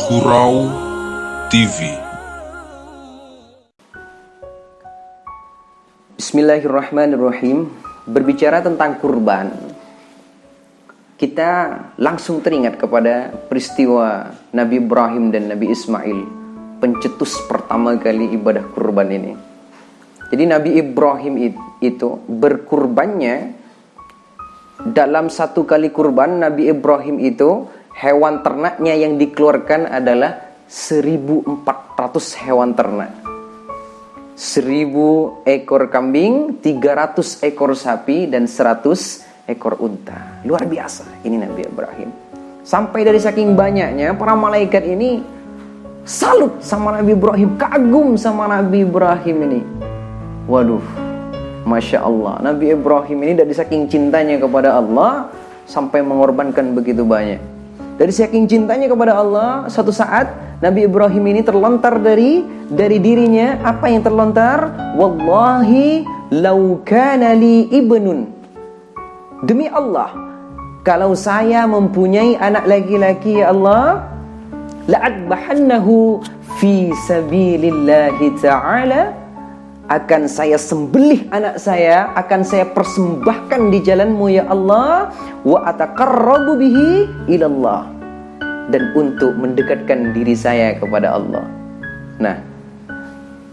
Surau TV. Bismillahirrahmanirrahim. Berbicara tentang kurban, kita langsung teringat kepada peristiwa Nabi Ibrahim dan Nabi Ismail, pencetus pertama kali ibadah kurban ini. Jadi Nabi Ibrahim itu berkurbannya, dalam satu kali kurban Nabi Ibrahim itu hewan ternaknya yang dikeluarkan adalah 1.400 hewan ternak. 1.000 ekor kambing, 300 ekor sapi, dan 100 ekor unta. Luar biasa ini Nabi Ibrahim. Sampai dari saking banyaknya, para malaikat ini salut sama Nabi Ibrahim, kagum sama Nabi Ibrahim ini. Waduh, Masya Allah, Nabi Ibrahim ini dari saking cintanya kepada Allah sampai mengorbankan begitu banyak. Dari saking cintanya kepada Allah, suatu saat Nabi Ibrahim ini terlontar dari dirinya. Apa yang terlontar? Wallahi lau kana li ibnun. Demi Allah, kalau saya mempunyai anak laki-laki, ya Allah, la'adbahannahu fi sabilillahi ta'ala, akan saya sembelih anak saya, akan saya persembahkan di jalanmu ya Allah, wa ataqarrabu bihi ilallah, dan untuk mendekatkan diri saya kepada Allah. Nah,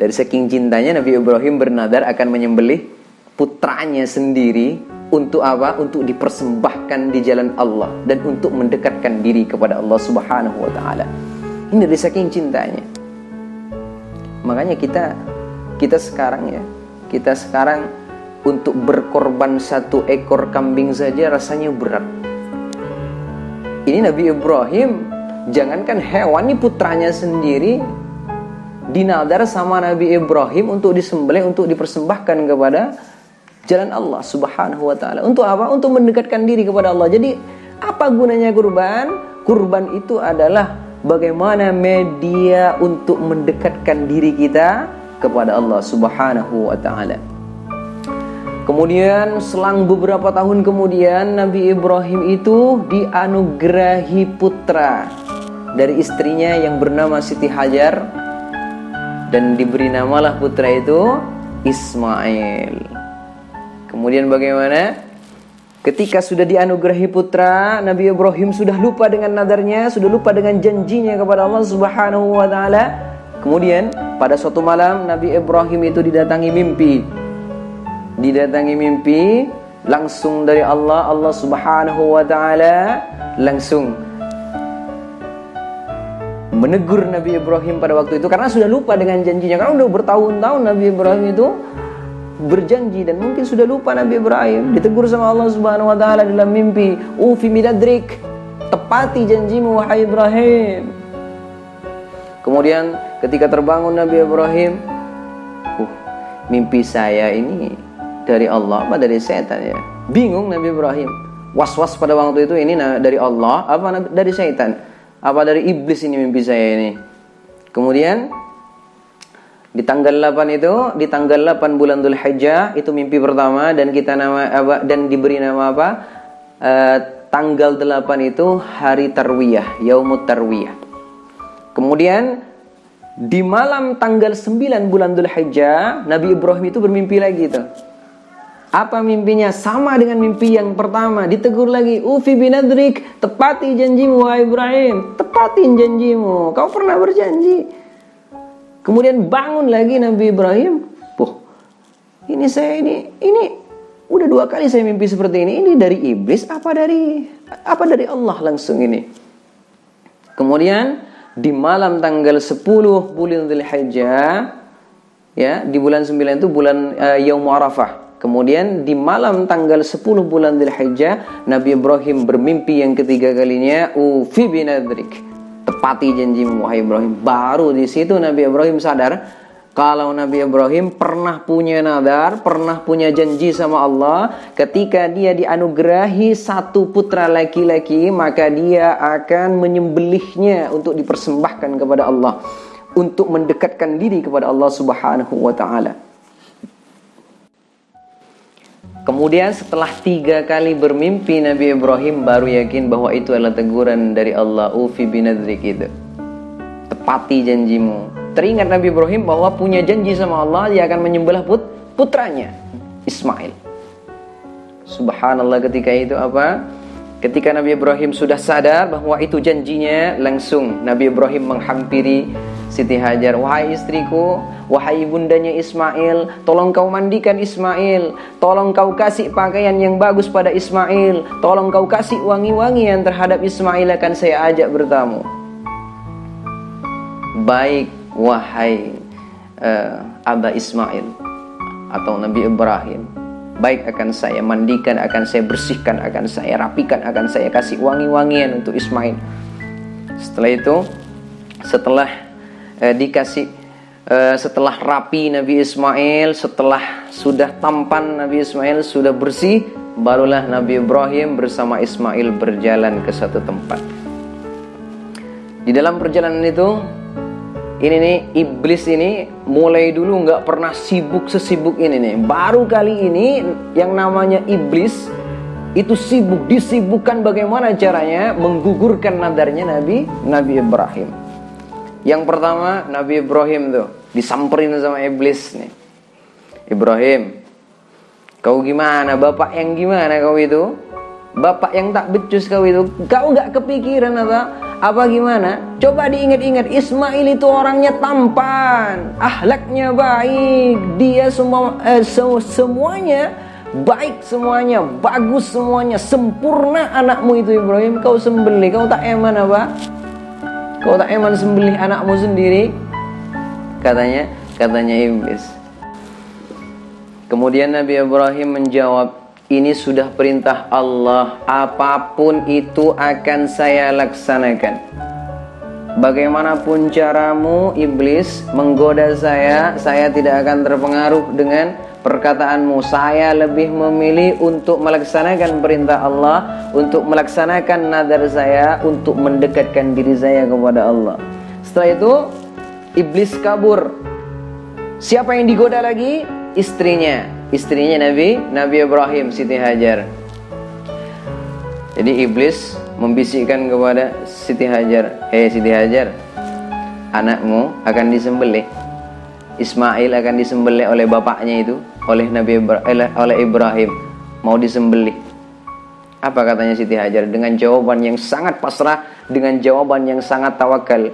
dari saking cintanya Nabi Ibrahim bernadar akan menyembelih putranya sendiri. Untuk apa? Untuk dipersembahkan di jalan Allah dan untuk mendekatkan diri kepada Allah Subhanahu wa ta'ala. Ini dari saking cintanya. Makanya kita sekarang untuk berkorban 1 ekor kambing saja rasanya berat. Ini Nabi Ibrahim, jangankan hewan, ini putranya sendiri dinadar sama Nabi Ibrahim untuk disembelih, untuk dipersembahkan kepada jalan Allah Subhanahu wa ta'ala. Untuk apa? Untuk mendekatkan diri kepada Allah. Jadi apa gunanya kurban? Kurban itu adalah bagaimana media untuk mendekatkan diri kita kepada Allah Subhanahu wa ta'ala. Kemudian selang beberapa tahun kemudian, Nabi Ibrahim itu dianugerahi putra dari istrinya yang bernama Siti Hajar, dan diberi namalah putra itu Ismail. Kemudian bagaimana? Ketika sudah dianugerahi putra, Nabi Ibrahim sudah lupa dengan nadarnya, sudah lupa dengan janjinya kepada Allah Subhanahu wa ta'ala. Kemudian pada suatu malam Nabi Ibrahim itu didatangi mimpi langsung dari Allah Subhanahu wa ta'ala, langsung menegur Nabi Ibrahim pada waktu itu karena sudah lupa dengan janjinya. Karena sudah bertahun-tahun Nabi Ibrahim itu berjanji dan mungkin sudah lupa. Nabi Ibrahim ditegur sama Allah Subhanahu wa ta'ala dalam mimpi, "Ufi minadrik," tepati janjimu wahai Ibrahim. Kemudian ketika terbangun Nabi Ibrahim, mimpi saya ini dari Allah apa dari setan ya? Bingung Nabi Ibrahim. Was-was pada waktu itu, ini dari Allah apa dari setan? Apa dari iblis ini mimpi saya ini? Kemudian di tanggal 8 bulan Dzulhijjah itu mimpi pertama, dan dan diberi nama apa? Tanggal 8 itu hari Tarwiyah, Yaumut Tarwiyah. Kemudian di malam tanggal 9 bulan Dzulhijjah, Nabi Ibrahim itu bermimpi lagi itu. Apa mimpinya? Sama dengan mimpi yang pertama. Ditegur lagi, "Ufi binadrik," tepati janjimu wahai Ibrahim, tepatin janjimu, kau pernah berjanji. Kemudian bangun lagi Nabi Ibrahim, ini udah 2 kali saya mimpi seperti ini. Ini dari iblis apa dari Allah langsung ini. Kemudian di malam tanggal 10 bulan Dzulhijjah, ya, di bulan 9 itu bulan Yaum Arafah. Kemudian di malam tanggal 10 bulan Dzulhijjah, Nabi Ibrahim bermimpi yang ketiga kalinya, "Ufi binadrik," tepati janjimu wahai Ibrahim. Baru di situ Nabi Ibrahim sadar kalau Nabi Ibrahim pernah punya nadar, pernah punya janji sama Allah. Ketika dia dianugerahi 1 putra laki-laki, maka dia akan menyembelihnya untuk dipersembahkan kepada Allah, untuk mendekatkan diri kepada Allah Subhanahu wa ta'ala. Kemudian setelah 3 kali bermimpi, Nabi Ibrahim baru yakin bahwa itu adalah teguran dari Allah, "Ufi binadrik" itu. tepati janjimu. Teringat Nabi Ibrahim bahwa punya janji sama Allah, dia akan menyembelih putranya Ismail. Subhanallah, ketika itu apa? Ketika Nabi Ibrahim sudah sadar bahwa itu janjinya, langsung Nabi Ibrahim menghampiri Siti Hajar. Wahai istriku, wahai ibundanya Ismail, tolong kau mandikan Ismail, tolong kau kasih pakaian yang bagus pada Ismail, tolong kau kasih wangi-wangian terhadap Ismail, akan saya ajak bertamu. Baik, wahai Aba Ismail atau Nabi Ibrahim, baik, akan saya mandikan, akan saya bersihkan, akan saya rapikan, akan saya kasih wangi-wangian untuk Ismail. Setelah itu, setelah setelah rapi Nabi Ismail, setelah sudah tampan Nabi Ismail, sudah bersih, barulah Nabi Ibrahim bersama Ismail berjalan ke satu tempat. Di dalam perjalanan itu, ini nih, iblis ini mulai dulu nggak pernah sibuk sesibuk ini nih. Baru kali ini yang namanya iblis itu disibukkan bagaimana caranya menggugurkan nadarnya Nabi Ibrahim. Yang pertama, Nabi Ibrahim tuh disamperin sama iblis nih. Ibrahim, kau gimana? Bapak yang gimana kau itu? Bapak yang tak becus kau itu. Kau nggak kepikiran apa gimana? Coba diingat-ingat, Ismail itu orangnya tampan, akhlaknya baik, dia semuanya baik, semuanya bagus, semuanya sempurna. Anakmu itu Ibrahim, kau sembelih, kau tak eman apa? Kau tak eman sembelih anakmu sendiri? Katanya iblis. Kemudian Nabi Ibrahim menjawab, ini sudah perintah Allah, apapun itu akan saya laksanakan. Bagaimanapun caramu iblis menggoda saya tidak akan terpengaruh dengan perkataanmu. Saya lebih memilih untuk melaksanakan perintah Allah, untuk melaksanakan nadar saya, untuk mendekatkan diri saya kepada Allah. Setelah itu iblis kabur. Siapa yang digoda lagi? Istrinya Nabi Ibrahim, Siti Hajar. Jadi iblis membisikkan kepada Siti Hajar, "Hei Siti Hajar, anakmu akan disembelih. Ismail akan disembelih oleh bapaknya itu, oleh Ibrahim, mau disembelih." Apa katanya Siti Hajar? Dengan jawaban yang sangat pasrah, dengan jawaban yang sangat tawakal.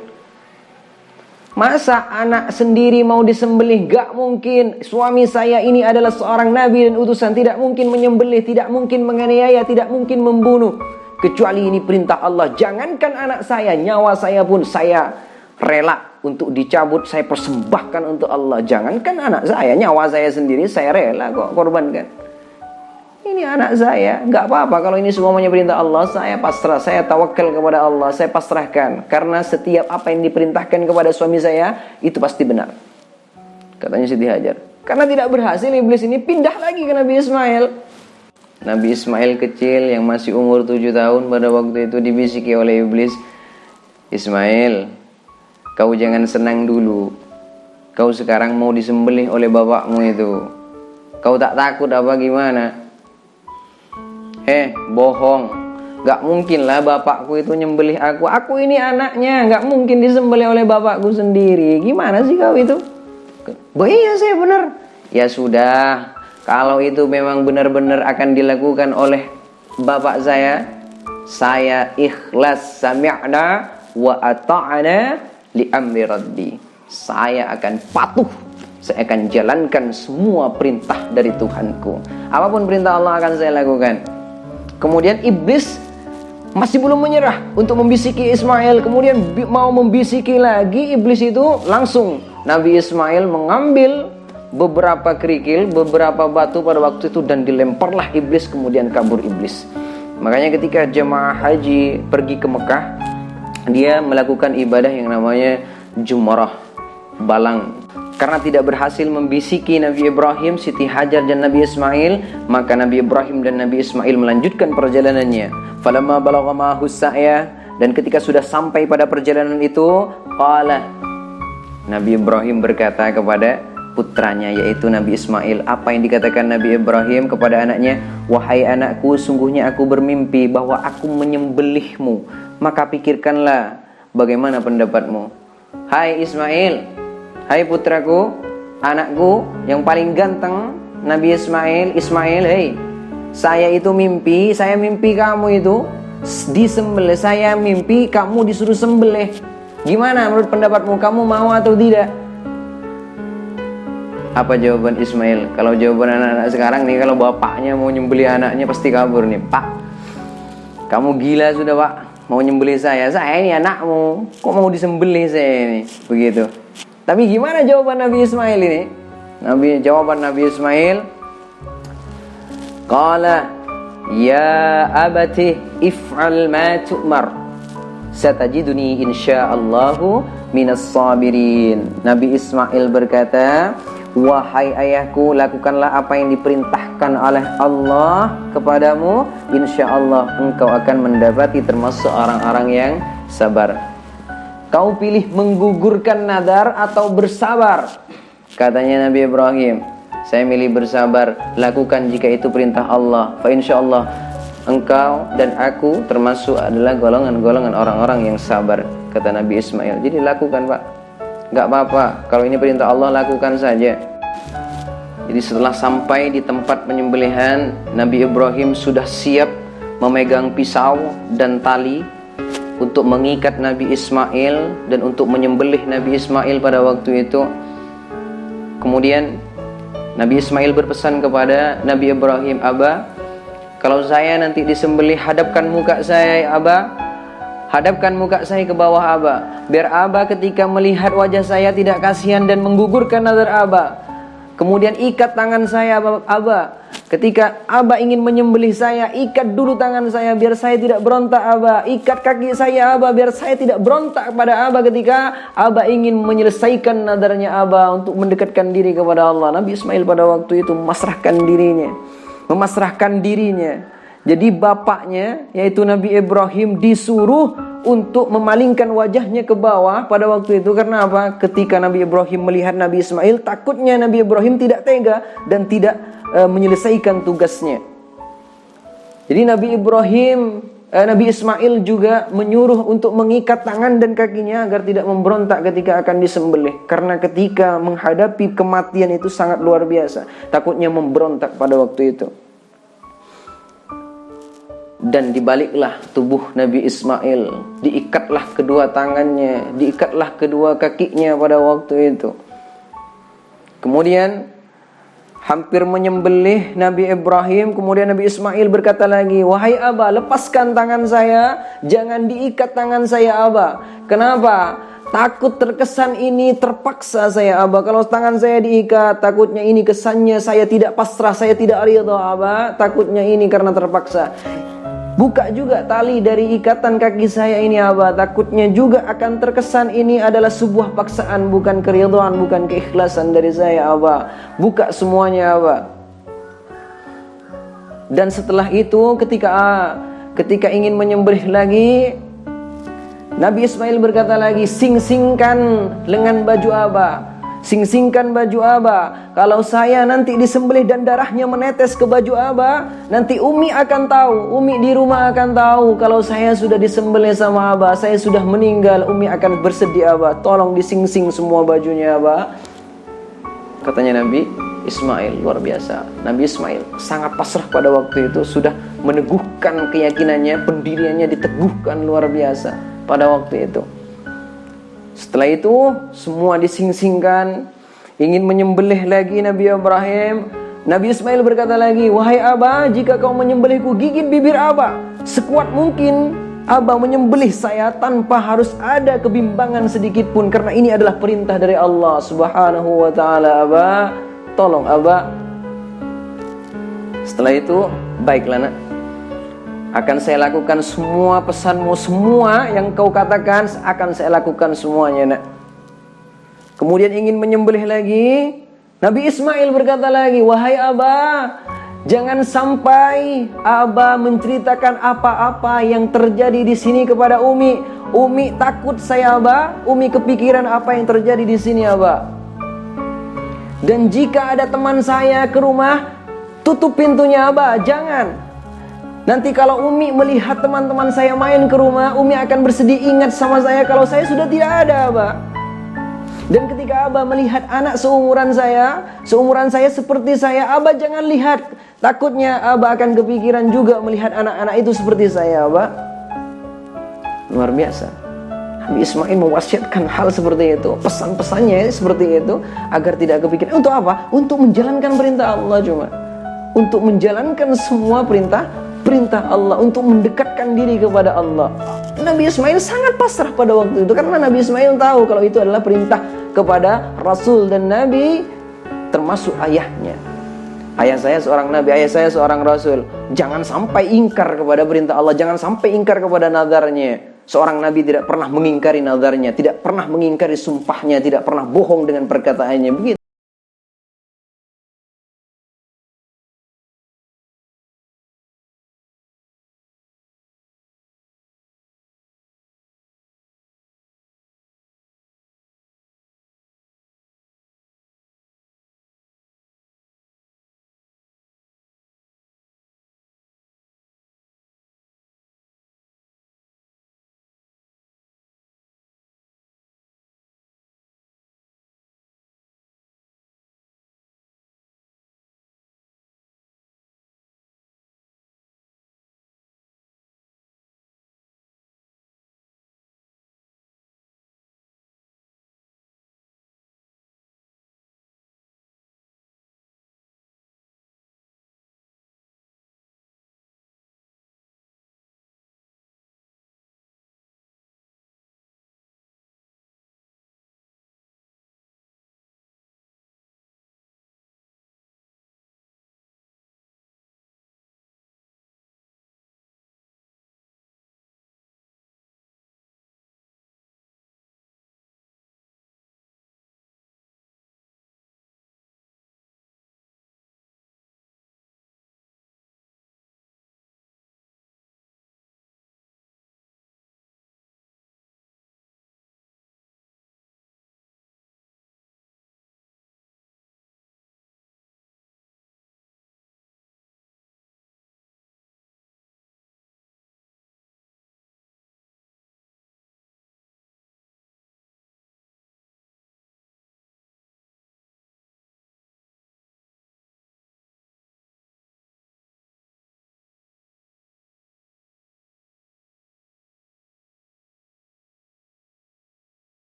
Masa anak sendiri mau disembelih? Gak mungkin. Suami saya ini adalah seorang nabi dan utusan, tidak mungkin menyembelih, tidak mungkin menganiaya, tidak mungkin membunuh, kecuali ini perintah Allah. Jangankan anak saya, nyawa saya pun saya rela untuk dicabut, saya persembahkan untuk Allah. Jangankan anak saya, nyawa saya sendiri saya rela kok korbankan. Ini anak saya, gak apa-apa kalau ini semuanya perintah Allah. Saya pasrah, saya tawakal kepada Allah, saya pasrahkan. Karena setiap apa yang diperintahkan kepada suami saya, itu pasti benar, katanya Siti Hajar. Karena tidak berhasil, iblis ini pindah lagi ke Nabi Ismail. Nabi Ismail kecil yang masih umur 7 tahun pada waktu itu dibisiki oleh iblis, "Ismail, kau jangan senang dulu. Kau sekarang mau disembelih oleh bapakmu itu. Kau tak takut apa gimana?" Bohong. Gak mungkin lah bapakku itu nyembelih aku. Aku ini anaknya, gak mungkin disembelih oleh bapakku sendiri. Gimana sih kau itu? Iya saya benar. Ya sudah, kalau itu memang benar-benar akan dilakukan oleh bapak saya ikhlas, sami'na wa ata'na li amri rabbi. Saya akan patuh, saya akan jalankan semua perintah dari Tuhanku. Apapun perintah Allah akan saya lakukan. Kemudian iblis masih belum menyerah untuk membisiki Ismail. Kemudian mau membisiki lagi, iblis itu langsung Nabi Ismail mengambil beberapa kerikil, beberapa batu pada waktu itu, dan dilemparlah iblis, kemudian kabur iblis. Makanya ketika jemaah haji pergi ke Mekah, dia melakukan ibadah yang namanya Jumrah, balang. Karena tidak berhasil membisiki Nabi Ibrahim, Siti Hajar dan Nabi Ismail, maka Nabi Ibrahim dan Nabi Ismail melanjutkan perjalanannya. Falamma balagha ma'ahu sa'ya, dan ketika sudah sampai pada perjalanan itu, qala, Nabi Ibrahim berkata kepada putranya yaitu Nabi Ismail. Apa yang dikatakan Nabi Ibrahim kepada anaknya? "Wahai anakku, sungguhnya aku bermimpi bahwa aku menyembelihmu. Maka pikirkanlah bagaimana pendapatmu." Hai Ismail, hai putraku, anakku yang paling ganteng, Nabi Ismail. Ismail, hei, saya mimpi kamu itu disembelih. Saya mimpi kamu disuruh sembelih. Gimana menurut pendapatmu, kamu mau atau tidak? Apa jawaban Ismail? Kalau jawaban anak-anak sekarang nih, kalau bapaknya mau nyembelih anaknya pasti kabur nih. Pak, kamu gila sudah pak, mau nyembelih saya ini anakmu, kok mau disembelih saya ini? Begitu. Tapi gimana jawaban Nabi Ismail ini? Jawaban Nabi Ismail, qala ya abati if'al ma tu'mar satajiduni insyaallahu minas sabirin. Nabi Ismail berkata, wahai ayahku, lakukanlah apa yang diperintahkan oleh Allah kepadamu, insyaallah engkau akan mendapati termasuk orang-orang yang sabar. Kau pilih menggugurkan nadar atau bersabar? Katanya Nabi Ibrahim, saya milih bersabar. Lakukan jika itu perintah Allah, fa insyaallah engkau dan aku termasuk adalah golongan-golongan orang-orang yang sabar, kata Nabi Ismail. Jadi lakukan pak, gak apa-apa, kalau ini perintah Allah lakukan saja. Jadi setelah sampai di tempat penyembelihan, Nabi Ibrahim sudah siap memegang pisau dan tali untuk mengikat Nabi Ismail dan untuk menyembelih Nabi Ismail pada waktu itu. Kemudian Nabi Ismail berpesan kepada Nabi Ibrahim, Aba, kalau saya nanti disembelih, hadapkan muka saya ya Aba, hadapkan muka saya ke bawah Aba, biar Aba ketika melihat wajah saya tidak kasihan dan menggugurkan nazar Aba. Kemudian ikat tangan saya Aba, ketika Aba ingin menyembelih saya, ikat dulu tangan saya biar saya tidak berontak Aba. Ikat kaki saya Aba, biar saya tidak berontak pada Aba ketika Aba ingin menyelesaikan nadarnya Aba untuk mendekatkan diri kepada Allah. Nabi Ismail pada waktu itu memasrahkan dirinya. Jadi bapaknya, yaitu Nabi Ibrahim, disuruh untuk memalingkan wajahnya ke bawah pada waktu itu. Karena apa? Ketika Nabi Ibrahim melihat Nabi Ismail, takutnya Nabi Ibrahim tidak tega dan tidak menyelesaikan tugasnya. Jadi Nabi Ismail juga menyuruh untuk mengikat tangan dan kakinya agar tidak memberontak ketika akan disembelih. Karena ketika menghadapi kematian itu sangat luar biasa, takutnya memberontak pada waktu itu. Dan dibaliklah tubuh Nabi Ismail, diikatlah kedua tangannya, diikatlah kedua kakinya pada waktu itu. Kemudian hampir menyembelih Nabi Ibrahim, kemudian Nabi Ismail berkata lagi, wahai Aba, lepaskan tangan saya, jangan diikat tangan saya Aba. Kenapa? Takut terkesan ini terpaksa saya Aba. Kalau tangan saya diikat, takutnya ini kesannya saya tidak pasrah, saya tidak ridha Aba. Takutnya ini karena terpaksa. Buka juga tali dari ikatan kaki saya ini Aba. Takutnya juga akan terkesan ini adalah sebuah paksaan, bukan keridhaan, bukan keikhlasan dari saya Aba. Buka semuanya Aba. Dan setelah itu ketika ingin menyembelih lagi, Nabi Ismail berkata lagi, sing-singkan lengan baju Aba, sing-singkan baju Aba. Kalau saya nanti disembelih dan darahnya menetes ke baju Aba, nanti Umi akan tahu, Umi di rumah akan tahu kalau saya sudah disembelih sama Aba, saya sudah meninggal. Umi akan bersedih Aba, tolong dising-sing semua bajunya Aba. Katanya Nabi Ismail, luar biasa. Nabi Ismail sangat pasrah pada waktu itu, sudah meneguhkan keyakinannya, pendiriannya diteguhkan luar biasa pada waktu itu. Setelah itu semua dising-singkan, ingin menyembelih lagi Nabi Ibrahim. Nabi Ismail berkata lagi, wahai Aba, jika kau menyembelihku, gigit bibir Aba sekuat mungkin. Aba menyembelih saya tanpa harus ada kebimbangan sedikit pun, karena ini adalah perintah dari Allah Subhanahu wa ta'ala. Aba, tolong Aba. Setelah itu, baiklah nak, akan saya lakukan semua pesanmu, semua yang kau katakan akan saya lakukan semuanya nak. Kemudian ingin menyembelih lagi, Nabi Ismail berkata lagi, wahai Aba, jangan sampai Aba menceritakan apa-apa yang terjadi di sini kepada Umi. Umi takut saya Aba, Umi kepikiran apa yang terjadi di sini Aba. Dan jika ada teman saya ke rumah, tutup pintunya Aba, jangan. Nanti kalau Umi melihat teman-teman saya main ke rumah, Umi akan bersedih ingat sama saya kalau saya sudah tidak ada Aba. Dan ketika Abah melihat anak seumuran saya seperti saya, Abah jangan lihat. Takutnya Abah akan kepikiran juga melihat anak-anak itu seperti saya, Abah. Luar biasa. Nabi Ismail mewasiatkan hal seperti itu, pesan-pesannya seperti itu, agar tidak kepikiran. Untuk apa? Untuk menjalankan perintah Allah cuma. Untuk menjalankan semua perintah Allah, untuk mendekatkan diri kepada Allah. Nabi Ismail sangat pasrah pada waktu itu, karena Nabi Ismail tahu kalau itu adalah perintah kepada Rasul dan Nabi, termasuk ayahnya. Ayah saya seorang Nabi, ayah saya seorang Rasul. Jangan sampai ingkar kepada perintah Allah, jangan sampai ingkar kepada nadarnya. Seorang Nabi tidak pernah mengingkari nadarnya, tidak pernah mengingkari sumpahnya, tidak pernah bohong dengan perkataannya. Begitu.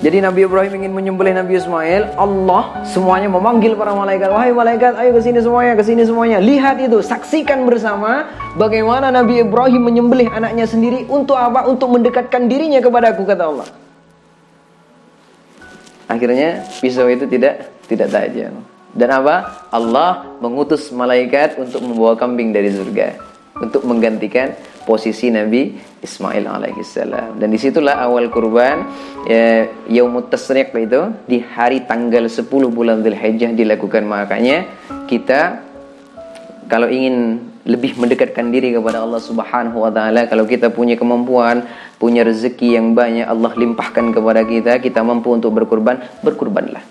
Jadi Nabi Ibrahim ingin menyembelih Nabi Ismail, Allah semuanya memanggil para malaikat, wahai malaikat, ayo ke sini semuanya. Lihat itu, saksikan bersama bagaimana Nabi Ibrahim menyembelih anaknya sendiri. Untuk apa? Untuk mendekatkan dirinya kepadaku, kata Allah. Akhirnya pisau itu tidak tajam. Dan apa? Allah mengutus malaikat untuk membawa kambing dari surga, untuk menggantikan posisi Nabi Ismail alaihissalam. Dan disitulah awal kurban Yaumut Tashriq itu, di hari tanggal 10 bulan Dzulhijjah dilakukan. Makanya kita kalau ingin lebih mendekatkan diri kepada Allah Subhanahu wa taala, kalau kita punya kemampuan, punya rezeki yang banyak, Allah limpahkan kepada kita, kita mampu untuk berkurban, berkurbanlah.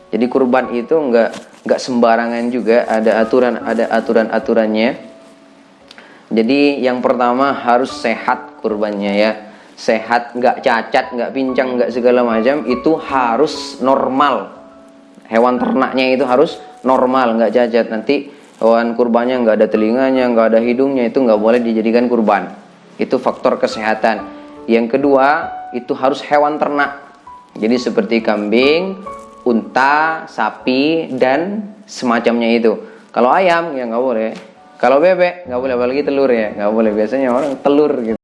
Jadi kurban itu enggak sembarangan juga, ada aturan-aturannya. Jadi yang pertama harus sehat kurbannya ya. Sehat, enggak cacat, enggak pincang, enggak segala macam, itu harus normal. Hewan ternaknya itu harus normal, enggak cacat. Nanti hewan kurbannya nggak ada telinganya, nggak ada hidungnya, itu nggak boleh dijadikan kurban. Itu faktor kesehatan. Yang kedua, itu harus hewan ternak. Jadi seperti kambing, unta, sapi, dan semacamnya itu. Kalau ayam ya nggak boleh. Kalau bebek nggak boleh, apalagi telur ya nggak boleh. Biasanya orang telur gitu.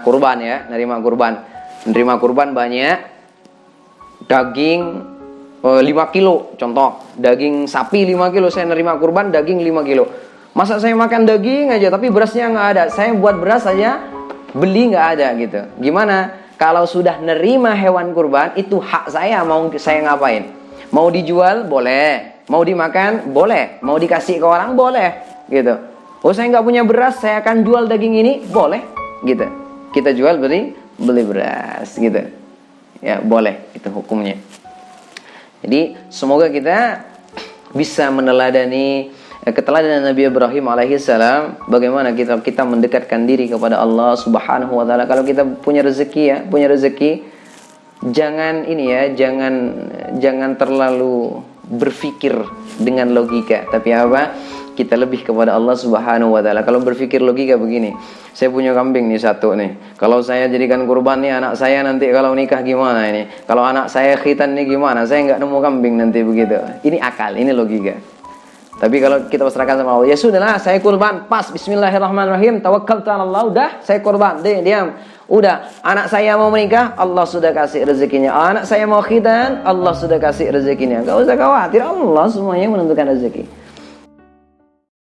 Kurban ya, nerima kurban. Menerima kurban banyak. Daging 5 kilo, contoh. Daging sapi 5 kilo, saya nerima kurban daging 5 kilo. Masa saya makan daging aja tapi berasnya nggak ada. Saya buat beras aja, beli nggak ada gitu. Gimana? Kalau sudah nerima hewan kurban, itu hak saya, mau saya ngapain? Mau dijual? Boleh. Mau dimakan? Boleh. Mau dikasih ke orang? Boleh. Gitu. Oh, saya nggak punya beras, saya akan jual daging ini? Boleh. Gitu. Kita jual beli beras gitu. Ya, boleh itu hukumnya. Jadi, semoga kita bisa meneladani keteladanan Nabi Ibrahim alaihissalam, bagaimana kita mendekatkan diri kepada Allah Subhanahu wa taala. Kalau kita punya rezeki jangan jangan terlalu berpikir dengan logika, tapi kita lebih kepada Allah Subhanahu wa taala. Kalau berpikir logika begini, saya punya kambing nih satu nih. Kalau saya jadikan kurban nih, anak saya nanti kalau nikah gimana ini? Kalau anak saya khitan nih gimana? Saya nggak nemu kambing nanti begitu. Ini akal, ini logika. Tapi kalau kita pasrahkan sama Allah, ya sudahlah, saya kurban, pas bismillahirrahmanirrahim, tawakkaltu 'ala Allah, udah saya kurban, diam. Udah, anak saya mau menikah, Allah sudah kasih rezekinya. Anak saya mau khitan, Allah sudah kasih rezekinya. Enggak usah khawatir, Allah semuanya menentukan rezeki.